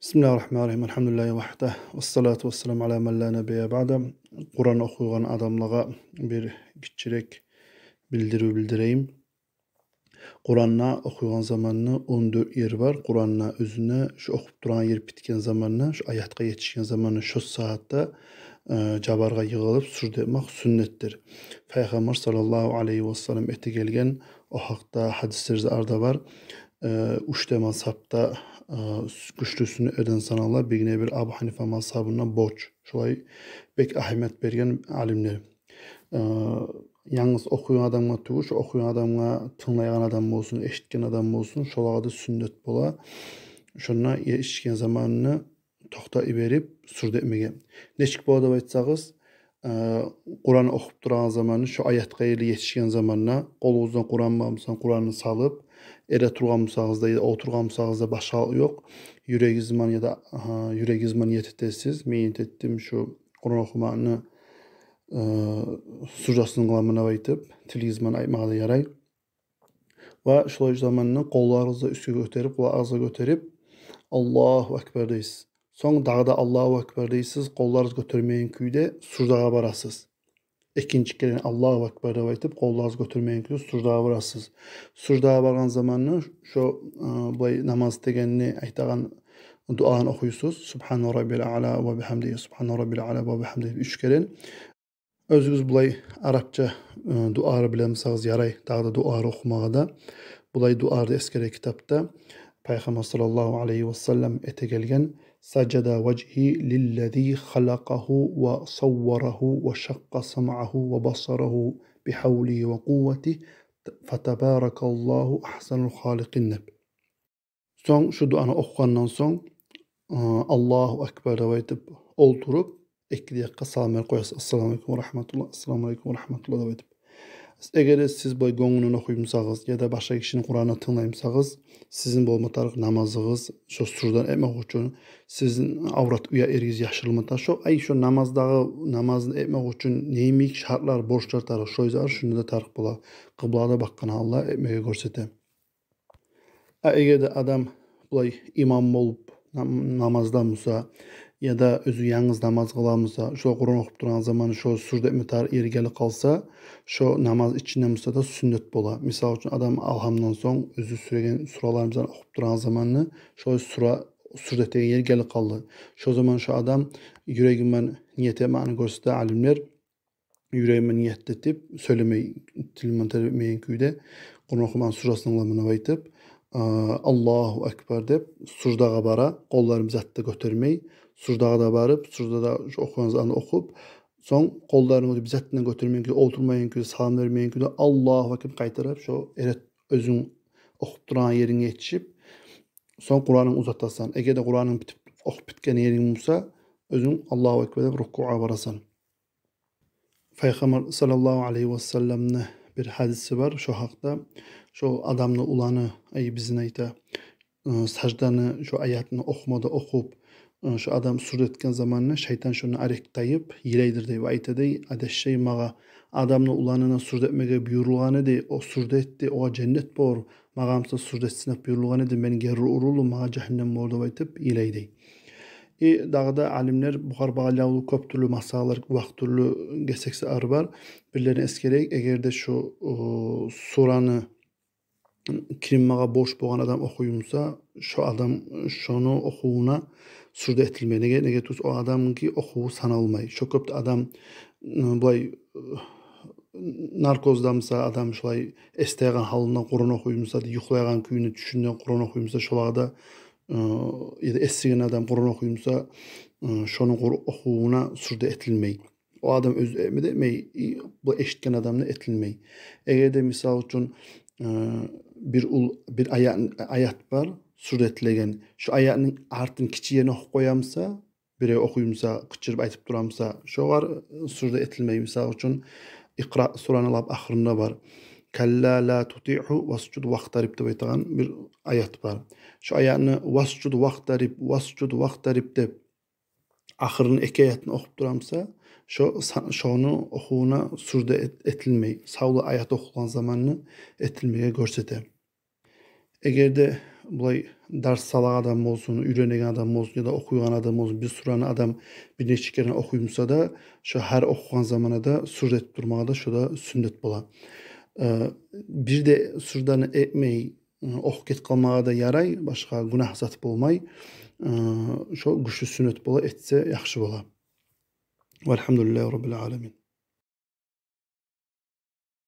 Bismillahirrahmanirrahim. Elhamdülillahi vahde. Vessalatu vesselamu ala men la nebiyye ba'de. Kur'an okuyan adamlara bir kiçirek bildireyim. Kur'an'na okuyan zamanını 14 yer var. Kur'an'na özüne şu okup duran yer bitken zamanına, şu ayatga yetişken zamanına şu saatte jabarga yığılıp sürdemek sünnettir. Peygamber sallallahu aleyhi ve sellem eti gelgen o hakta hadisler arda var. Üçte mazhabda güçlüsünü eden sanallar birine bir Abu Hanife mazhabından borç. Şolay bek ahmet bergen alimler. Yalnız okuyan adamga tuğuş, okuyan adamga tınlayan adam olsun, eşitken adam olsun, şolağa da sünnet bola. Şuna eşitken zamanını toxta iberip sürdetmege. Neçik bola da baytsağız, Kur'an okup duran zamanı şu ayat gayri yetişken zamanına qolunuzdan Kur'an bağımsan Kur'an'ı salıp ere turgan musağızda ya da oturgan musağızda başa yok. Yüregizman ya da yüregizman yetetesiz. Meyin ettim şu Kur'an okumanı surasının qılamına baytıp tilgizman aymağa da yaray. Ve şolay zamanını qollarınızı üstü götürüp, kulağınızı götürüp Allahu Ekber deysiz. Son dağda Allahu Ekber deysiz, qollarınızı götürmeyin küyde surdağa barasız. İkinci kere Allahu Ekber deyip qollarınızı götürmeyin küyde surdağa barasız. Surdağa bargan zamanını şu namaz degenini aytağın duanı okuyusuz. Subhanu Rabbil A'la ve bihamdihi, Subhanu Rabbil A'la ve bihamdihi 3 kere. Özünüz bulay Arapça duarı bilemsiniz yaray. Dağda duarı okumağa da. Bulay duarı eskere kitapta Peygamber sallallahu aleyhi ve sellem ete gelgen Sacada vecihi lillezî halakahu ve savvarahu ve şakka sam'ahu ve basarahu bihavlihi ve kuvveti fetebârekallahu ahsanul halikin. Son şu duanı okugandan son Allahu Ekber deyip olturup iki dakika salam koyasız. Assalamu aleykum ve rahmetullah. Assalamu aleykum ve rahmetullah deyip. Eğer siz bu gönlünü okuyumsağız ya da başka kişinin Kur'an'ı tınlayımsağız, sizin bu matarıq namazınız, şu surdan etmek için sizin avrat uya eriz yaşılmata, şu ay şu namazın etmek için neyimik şartlar, borçlar tarıq, şoyzar şunu da tarıq bula. Kıblada bakkan Allah etmeye görsete. Eğer de adam bulay imam olup namazda musa ya da özü yalnız namaz kılamısa, şu Kur'an okup duran zaman şu surda emitar yeri gelip kalsa, şu namaz içinde musa da sünnet bola. Misal için adam alhamdan son özü süregen suralarımızdan okup duran zamanını şu surda yeri gelip kaldı. Şu zaman şu adam yüreğimden niyete mani görsede alimler yüreğime niyet edip söylemeyi tilman terbimeyin küyde Kur'an okuman surasının anlamına baytıp Allahu Ekber deyip surdağa bara, qollarımızı hatta götürmeyi, surdağa da barıp, surda da okuyanız anı okup, son qollarımızı bizzatinden götürmeyin ki, oturmayın ki, salam vermeyin ki, Allahu Ekber qaytarıp, şu eret özün okup duran yerine yetişip, son Kur'an'ın uzatasan. Eğer de Kur'an'ın bitip, okup bitken yerin olsa, özün Allahu Ekber deyip ruku'a barasan. Peygamber sallallahu aleyhi ve sellem'ne bir hadisi var şu hakta. Şu adamla ulanı ay bizin ayta sacdanı şu ayatını okumada okup şu adam sürdetken zamanına şeytan şunu arektayıp yileydir deyip aytaday adeşşey mağa adamla ulanına sürdetmege buyurulganı de o sürdetti o cennet bor mağamsa sürdetsine buyurulganı de ben gerri urulu mağa cehennem borda aytıp yileydi. Dağda alimler buhar bağlayavlu köp türlü masalar, vakt türlü gesekse arı var. Birilerine eskerek eğer de şu suranı kirimmağa boş boğan adam okuyumsa şu adam şunu okuğuna surda etilmeyi. Nege tuz o adamın ki okuğu sanalmay. Şu köpte adam bulay narkozdamsa adam şulay esteğen halından Kur'an okuyumsa, yuhlayan küyünü düşünden Kur'an okuyumsa şolağda ya da esigen adam Kur'an okuyumsa şunun okuğuna surda etilmey. O adam öz emedemey bu eşitken adamla etilmey. Eğer de misal için bir ayat var surda etilegen. Şu ayatın artın kiçi yerine koyamsa, biri okuyumsa, kıçırıp aytıp duramsa, şu var surda etilmey. Misal için İkra suranın lab ahırında var. Kalla la tuti'hu vascud vaqtarib deb aytgan bir ayat var. Şu ayatını vascud vaqtarib deb ahırın iki ayatını okup duramsa, şonu okuğuna surda etilmey. Savlı ayat okulan zamanını etilmeye görsete. Eğer de bulay ders salan adam bolsun, üýrenegen adam bolsun ýa-da okuýan adam bolsun, bir surany adam bir neçe kere okuýmasa da şo her okugan zamanada sürd etip durmagy da şo da sünnet bolar. Bir de surdany etmey, okup ketip kalmaga da yaray, başga günah zat bolmay. Şo güçlü sünnet bolar, etse ýaxşy bolar. Velhamdülillahi rabbil alamin.